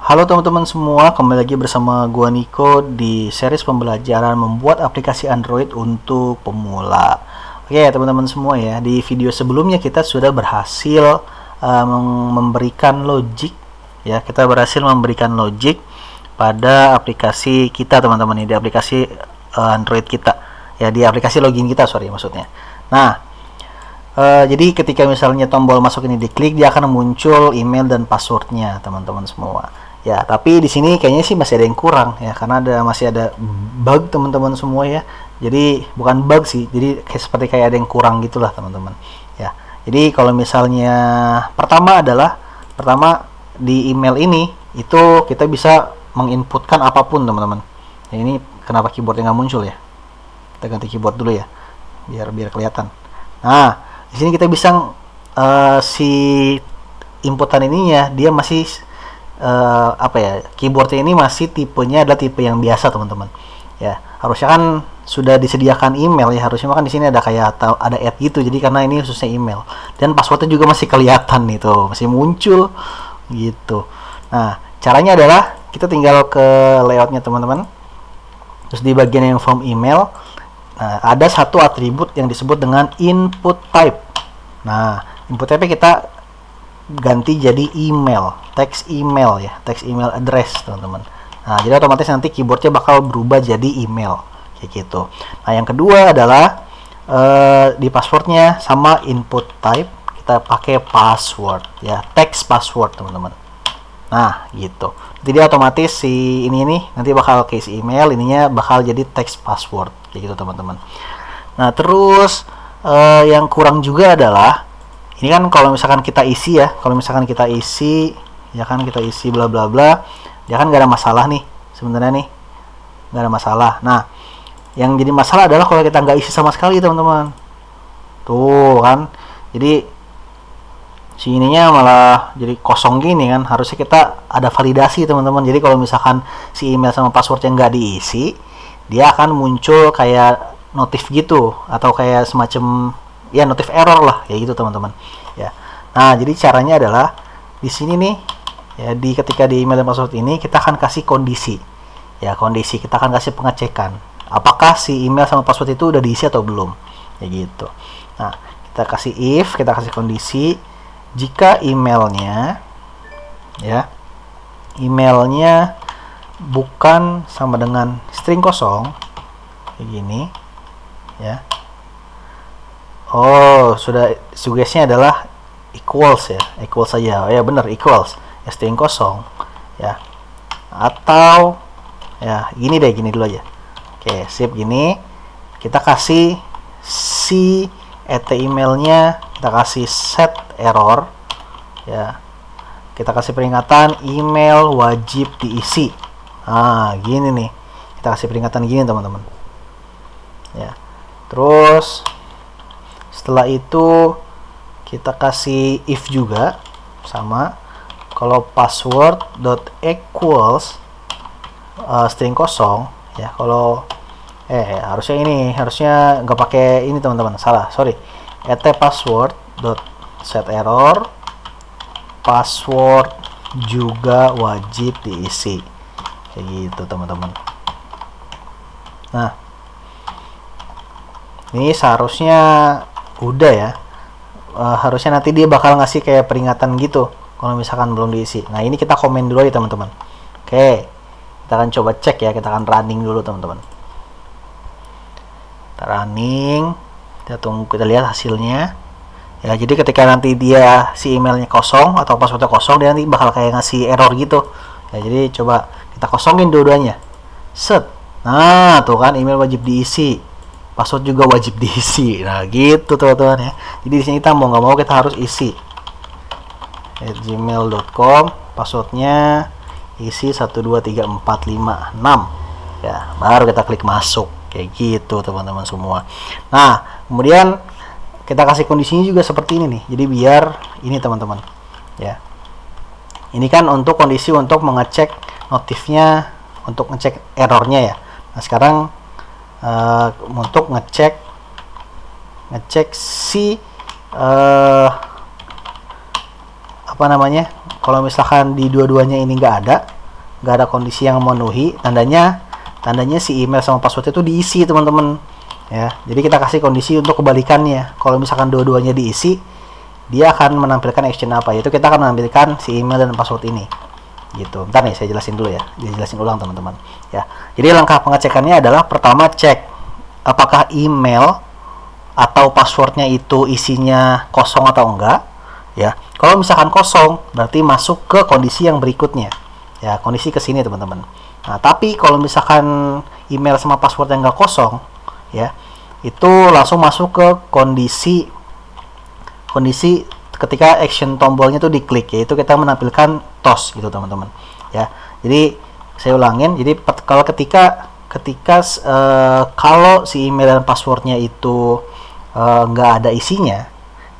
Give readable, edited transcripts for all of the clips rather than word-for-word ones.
Halo teman-teman semua, kembali lagi bersama gua Niko di series pembelajaran membuat aplikasi Android untuk pemula. Oke, teman-teman semua ya, di video sebelumnya kita sudah berhasil memberikan logic ya, kita berhasil memberikan logic pada aplikasi kita teman-teman, di aplikasi Android kita. Ya, di aplikasi login kita, sorry maksudnya. Nah, jadi ketika misalnya tombol masuk ini diklik, dia akan muncul email dan passwordnya teman-teman semua. Ya, tapi di sini kayaknya sih masih ada yang kurang ya, karena masih ada bug teman-teman semua ya. Jadi bukan bug sih, jadi seperti kayak ada yang kurang gitulah teman-teman. Ya, jadi kalau misalnya pertama di email ini itu kita bisa menginputkan apapun teman-teman. Ya, ini kenapa keyboardnya nggak muncul ya? Kita ganti keyboard dulu ya, biar kelihatan. Nah, di sini kita bisa si inputan ininya dia masih keyboardnya ini masih tipenya adalah tipe yang biasa teman-teman. Ya, harusnya kan sudah disediakan email ya, harusnya kan di sini ada kayak ada add gitu. Jadi karena ini khususnya email dan passwordnya juga masih kelihatan nih tuh, masih muncul gitu. Nah, caranya adalah kita tinggal ke layoutnya teman-teman. Terus di bagian yang form email, nah, ada satu atribut yang disebut dengan input type. Nah, input type kita ganti jadi email, text email ya, text email address teman-teman. Nah, jadi otomatis nanti keyboardnya bakal berubah jadi email kayak gitu. Nah, yang kedua adalah di passwordnya sama input type kita pakai password ya, text password teman-teman. Nah, gitu. Jadi otomatis si ini nanti bakal case email, ininya bakal jadi text password kayak gitu teman-teman. Nah, terus yang kurang juga adalah ini kan kalau misalkan kita isi ya, kita isi bla bla bla, ya kan nggak ada masalah nih sebenarnya nih, nggak ada masalah. Nah, yang jadi masalah adalah kalau kita nggak isi sama sekali teman-teman, tuh kan, jadi si ininya malah jadi kosong gini kan. Harusnya kita ada validasi teman-teman. Jadi kalau misalkan si email sama passwordnya nggak diisi, dia akan muncul kayak notif gitu atau kayak semacam ya notif error lah ya gitu teman-teman ya. Nah, jadi caranya adalah di sini nih ya, ketika di email dan password ini kita akan kasih kondisi ya, kita akan kasih pengecekan apakah si email sama password itu udah diisi atau belum ya gitu. Nah, kita kasih if, kita kasih kondisi jika emailnya bukan sama dengan string kosong kayak gini ya. Oh, sudah, sugestinya adalah equals ya, equals saja. Oh ya benar, equals ya, string kosong ya, atau ya gini dulu aja. Oke, sip, gini kita kasih si emailnya, kita kasih set error ya, kita kasih peringatan email wajib diisi. Nah, gini nih, kita kasih peringatan gini teman-teman ya. Terus setelah itu kita kasih if juga sama, kalau password dot equals string kosong ya. Kalau harusnya nggak pakai ini teman-teman, salah, sorry. Password dot set error, password juga wajib diisi kayak gitu teman-teman. Nah, ini seharusnya udah ya. Harusnya nanti dia bakal ngasih kayak peringatan gitu kalau misalkan belum diisi. Nah, ini kita komen dulu ya teman-teman. Oke, kita akan coba cek ya, kita akan running dulu teman-teman. Kita running, kita tunggu, kita lihat hasilnya ya. Jadi ketika nanti dia si emailnya kosong atau passwordnya kosong, dia nanti bakal kayak ngasih error gitu ya. Jadi coba kita kosongin dua-duanya, set. Nah, tuh kan, email wajib diisi, password juga wajib diisi. Nah, gitu teman-teman ya. Jadi di sini kita mau nggak mau kita harus isi gmail.com, passwordnya isi 123456 ya, baru kita klik masuk kayak gitu teman-teman semua. Nah, kemudian kita kasih kondisinya juga seperti ini nih. Jadi biar ini teman-teman ya, ini kan untuk kondisi untuk mengecek notifnya, untuk ngecek errornya ya. Nah, sekarang untuk ngecek si apa namanya, kalau misalkan di dua-duanya ini nggak ada kondisi yang memenuhi, tandanya si email sama password itu diisi teman-teman ya. Jadi kita kasih kondisi untuk kebalikannya. Kalau misalkan dua-duanya diisi, dia akan menampilkan action apa, yaitu kita akan menampilkan si email dan password ini gitu. Bentar nih, saya jelasin dulu ya, jelasin ulang teman-teman ya. Jadi langkah pengecekannya adalah pertama cek apakah email atau passwordnya itu isinya kosong atau enggak ya. Kalau misalkan kosong, berarti masuk ke kondisi yang berikutnya ya, kondisi ke sini teman-teman. Nah, tapi kalau misalkan email sama password yang enggak kosong ya, itu langsung masuk ke kondisi ketika action tombolnya itu diklik, yaitu kita menampilkan toast gitu teman-teman ya. Jadi saya ulangin, jadi kalau kalau si email dan passwordnya itu nggak ada isinya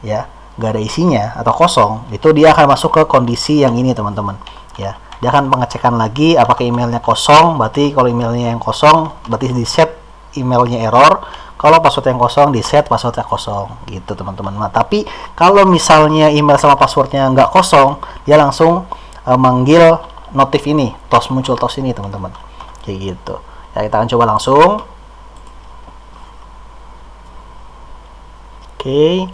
ya, nggak ada isinya atau kosong, itu dia akan masuk ke kondisi yang ini teman-teman ya. Dia akan pengecekan lagi apakah emailnya kosong, berarti kalau emailnya yang kosong berarti di set emailnya error, kalau password yang kosong di set passwordnya kosong gitu teman-teman. Nah, tapi kalau misalnya email sama passwordnya nggak kosong, dia langsung manggil notif ini, muncul toast ini teman-teman, kayak gitu ya. Kita akan coba langsung. Oke,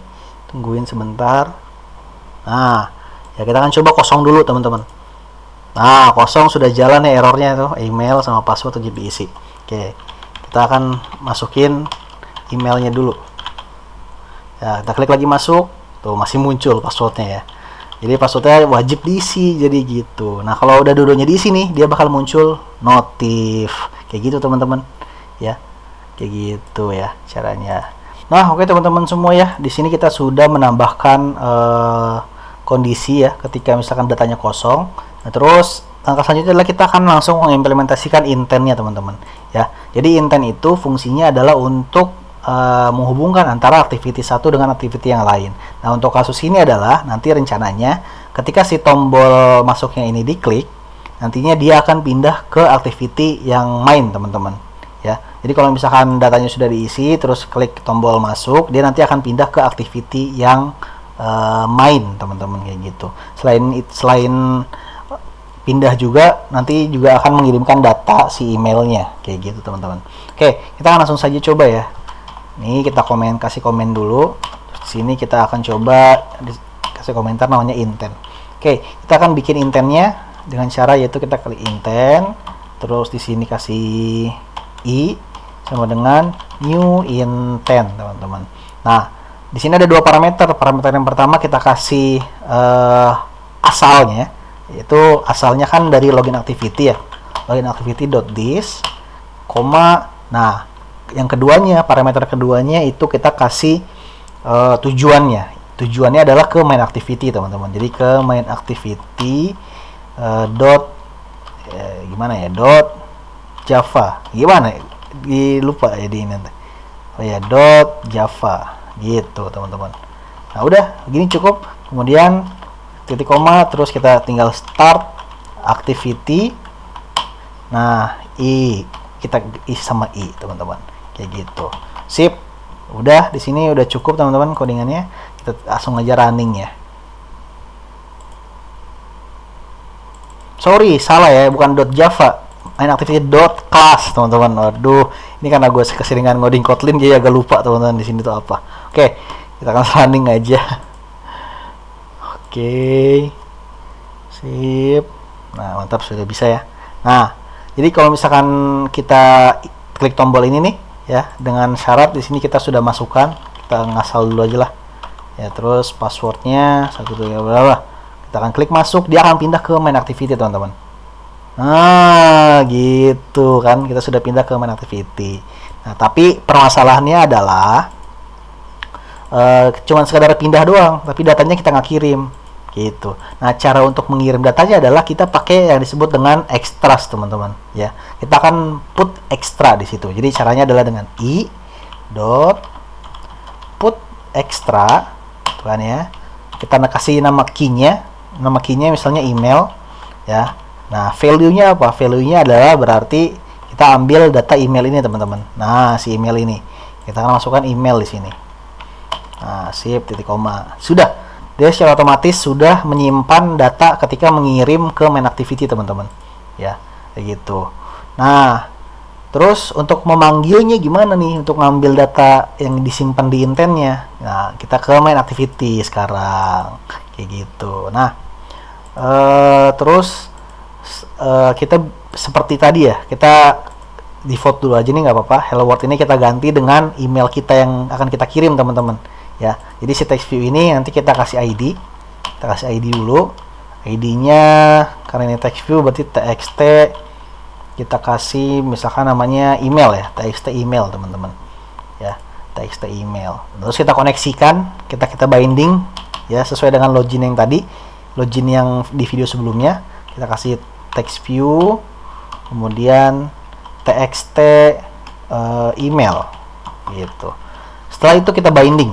tungguin sebentar. Nah ya, kita akan coba kosong dulu teman-teman. Nah, kosong sudah jalan ya errornya tuh, email sama password udah diisi. Oke, kita akan masukin emailnya dulu ya, kita klik lagi masuk, tuh masih muncul passwordnya ya. Jadi passwordnya wajib diisi, jadi gitu. Nah, kalau udah dua-duanya diisi nih, dia bakal muncul notif kayak gitu teman-teman ya, kayak gitu ya caranya. Nah, oke teman-teman semua ya, di sini kita sudah menambahkan kondisi ya ketika misalkan datanya kosong. Nah, terus langkah selanjutnya adalah kita akan langsung mengimplementasikan intentnya teman-teman ya. Jadi intent itu fungsinya adalah untuk menghubungkan antara activity satu dengan activity yang lain. Nah, untuk kasus ini adalah nanti rencananya ketika si tombol masuknya ini diklik, nantinya dia akan pindah ke activity yang main teman-teman ya. Jadi kalau misalkan datanya sudah diisi, terus klik tombol masuk, dia nanti akan pindah ke activity yang main teman-teman kayak gitu. Selain pindah juga, nanti juga akan mengirimkan data si emailnya kayak gitu teman-teman. Oke, kita akan langsung saja coba ya. Nih kita kasih komen dulu. Di sini kita akan coba kasih komentar namanya intent. Oke, kita akan bikin intentnya dengan cara yaitu kita klik intent, terus di sini kasih i sama dengan new intent teman-teman. Nah, di sini ada dua parameter. Parameter yang pertama kita kasih asalnya, yaitu asalnya kan dari login activity ya, login activity.this, nah yang keduanya, parameter keduanya itu kita kasih tujuannya adalah ke main activity teman-teman. Jadi ke main activity gimana ya, java gimana ya? Lupa ya di ini nanti. Oh ya, .java gitu teman-teman. Nah, udah gini cukup. Kemudian titik koma, terus kita tinggal start activity. Nah, kita isi sama i teman-teman, kayak gitu. Sip. Udah, di sini udah cukup teman-teman codingannya. Kita langsung aja running ya. Sorry, salah ya, bukan .java, main activity .class teman-teman. Waduh, ini karena gue keseringan ngoding Kotlin jadi agak lupa teman-teman di sini tuh apa. Oke, kita akan running aja. Oke, sip. Nah, mantap, sudah bisa ya. Nah, jadi kalau misalkan kita klik tombol ini nih ya, dengan syarat di sini kita sudah masukkan, kita ngasal dulu aja lah ya, terus passwordnya kita akan klik masuk, dia akan pindah ke main activity teman-teman. Nah, gitu kan, kita sudah pindah ke main activity. Nah, tapi permasalahannya adalah cuman sekadar pindah doang, tapi datanya kita nggak kirim gitu. Nah, cara untuk mengirim datanya adalah kita pakai yang disebut dengan extras teman-teman ya. Kita akan put extra di situ. Jadi caranya adalah dengan i.put extra kan ya. Kita kasih nama key-nya misalnya email ya. Nah, value-nya apa? Value-nya adalah berarti kita ambil data email ini teman-teman. Nah, si email ini kita akan masukkan email di sini. Nah, sip, titik koma. Sudah. dia secara otomatis sudah menyimpan data ketika mengirim ke main activity teman-teman ya, kayak gitu. Nah, terus untuk memanggilnya gimana nih untuk ngambil data yang disimpan di intentnya? Nah, kita ke main activity sekarang kayak gitu. Nah, terus kita seperti tadi ya, kita default dulu aja nih, nggak apa-apa. Hello world ini kita ganti dengan email kita yang akan kita kirim teman-teman ya. Jadi si text view ini nanti kita kasih ID, kita kasih ID dulu. ID-nya karena ini text view berarti txt, kita kasih misalkan namanya email ya, txt email teman-teman ya, txt email. Terus kita koneksikan, kita binding ya sesuai dengan login yang tadi, login yang di video sebelumnya. Kita kasih text view, kemudian txt email gitu. Setelah itu kita binding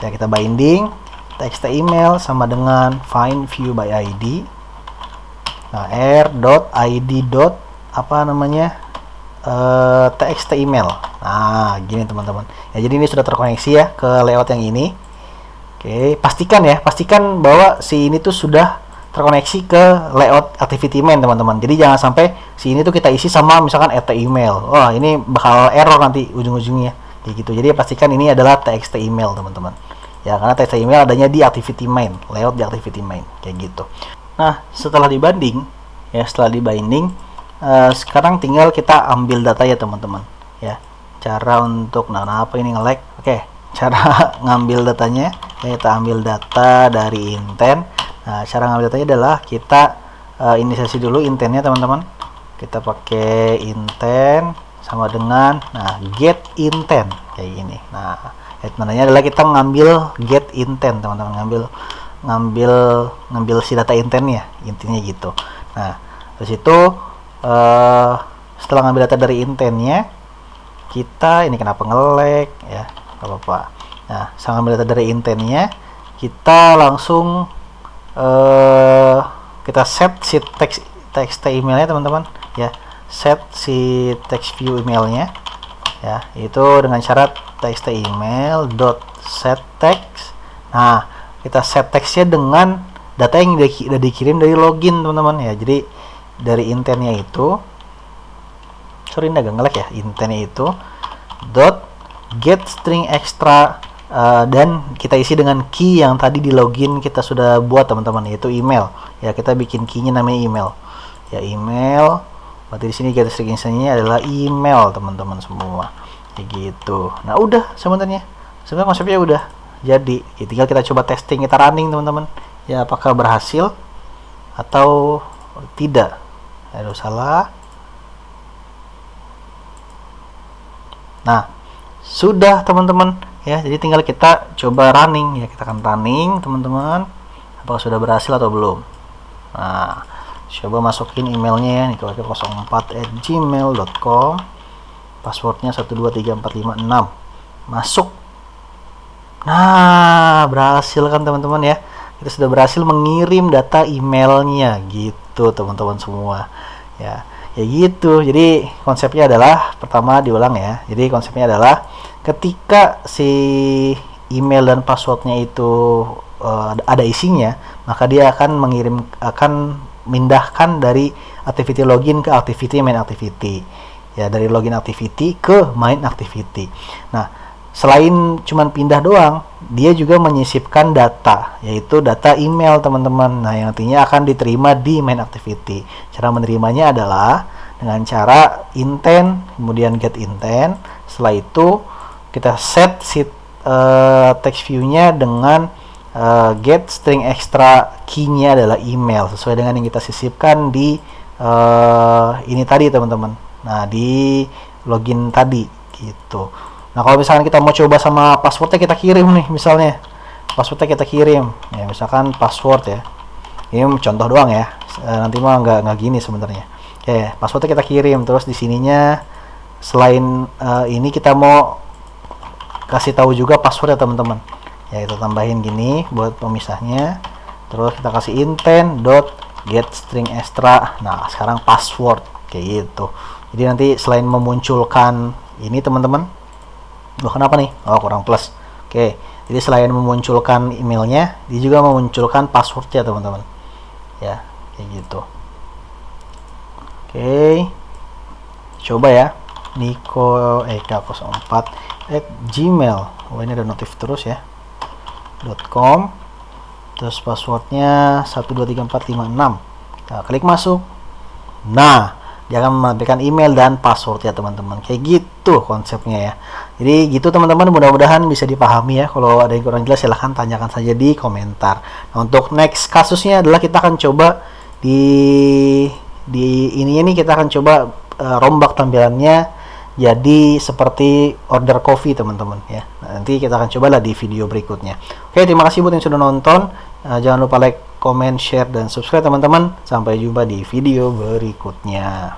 ya, kita binding txt email sama dengan find view by id. Nah, r.id. apa namanya txt email. Nah, gini teman-teman ya, jadi ini sudah terkoneksi ya ke layout yang ini. Oke, pastikan bahwa si ini tuh sudah terkoneksi ke layout activity main teman-teman. Jadi jangan sampai si ini tuh kita isi sama misalkan email. Wah, ini bakal error nanti ujung-ujungnya kayak gitu. Jadi pastikan ini adalah txt email teman-teman ya, karena txt email adanya di activity main, layout di activity main kayak gitu. Nah, setelah dibanding ya, sekarang tinggal kita ambil data ya teman-teman ya. Cara untuk apa ini nge-lag. Oke, cara ngambil datanya ya, kita ambil data dari intent. Nah, cara ngambil datanya adalah kita inisiasi dulu intentnya teman-teman. Kita pakai intent sama dengan get intent kayak gini. Nah, tandanya adalah kita ngambil get intent teman-teman, ngambil si data intentnya, intinya gitu. Nah, terus itu setelah ngambil data dari intentnya, kita ini kenapa nge-lag ya, nggak apa-apa. Nah, setelah ngambil data dari intentnya, kita langsung kita set si text emailnya teman-teman ya, set si text view emailnya ya, itu dengan syarat text email dot set text. Nah, kita set textnya dengan data yang udah dikirim dari login teman-teman ya. Jadi dari intentnya itu, sorry ini agak nge-lag ya, intentnya itu dot get string extra dan kita isi dengan key yang tadi di login kita sudah buat teman-teman, yaitu email ya. Kita bikin key-nya namanya email ya, email. Berarti di sini get string extra-nya adalah email teman-teman semua kayak gitu. Nah, udah sebenarnya konsepnya udah jadi ya, tinggal kita coba testing, kita running teman-teman ya, apakah berhasil atau tidak. Aduh, salah. Nah, sudah teman-teman ya, jadi tinggal kita coba running ya, kita akan running teman-teman, apakah sudah berhasil atau belum. Nah, coba masukin emailnya ya, nih 04@gmail.com, passwordnya 123456, masuk. Nah, berhasil kan teman-teman ya, kita sudah berhasil mengirim data emailnya gitu teman-teman semua ya. Ya gitu. Jadi konsepnya adalah, pertama diulang ya, jadi konsepnya adalah ketika si email dan passwordnya itu ada isinya, maka dia akan mindahkan dari activity login ke activity main activity ya, dari login activity ke main activity. Nah, selain cuman pindah doang, dia juga menyisipkan data, yaitu data email teman-teman. Nah, yang nantinya akan diterima di main activity. Cara menerimanya adalah dengan cara intent, kemudian get intent. Setelah itu kita set si text view-nya dengan get string extra, key-nya adalah email sesuai dengan yang kita sisipkan di ini tadi teman-teman. Nah, di login tadi gitu. Nah, kalau misalkan kita mau coba sama passwordnya, kita kirim nih, misalnya passwordnya kita kirim ya, misalkan password ya, ini contoh doang ya, nanti mah nggak gini sebenarnya. Oke, passwordnya kita kirim, terus di sininya selain ini kita mau kasih tahu juga password ya teman-teman ya, kita tambahin gini buat pemisahnya, terus kita kasih intent dot get string extra. Nah, sekarang password kayak gitu. Jadi nanti selain memunculkan ini teman-teman, kenapa nih? Oh, kurang plus. Oke, Jadi selain memunculkan emailnya, dia juga memunculkan passwordnya teman-teman. Ya, kayak gitu. Oke, coba ya, nikoeka04@gmail. Oh, ini ada notif terus ya. .com, terus passwordnya 123456. Kita klik masuk. Nah, dia akan menampilkan email dan password ya teman-teman. Kayak gitu konsepnya ya. Jadi gitu teman-teman, mudah-mudahan bisa dipahami ya. Kalau ada yang kurang jelas silahkan tanyakan saja di komentar. Nah, untuk next kasusnya adalah kita akan coba di ini kita akan coba rombak tampilannya jadi seperti order coffee teman-teman ya. Nah, nanti kita akan cobalah di video berikutnya. Oke, terima kasih buat yang sudah nonton. Jangan lupa like, comment, share, dan subscribe teman-teman. Sampai jumpa di video berikutnya.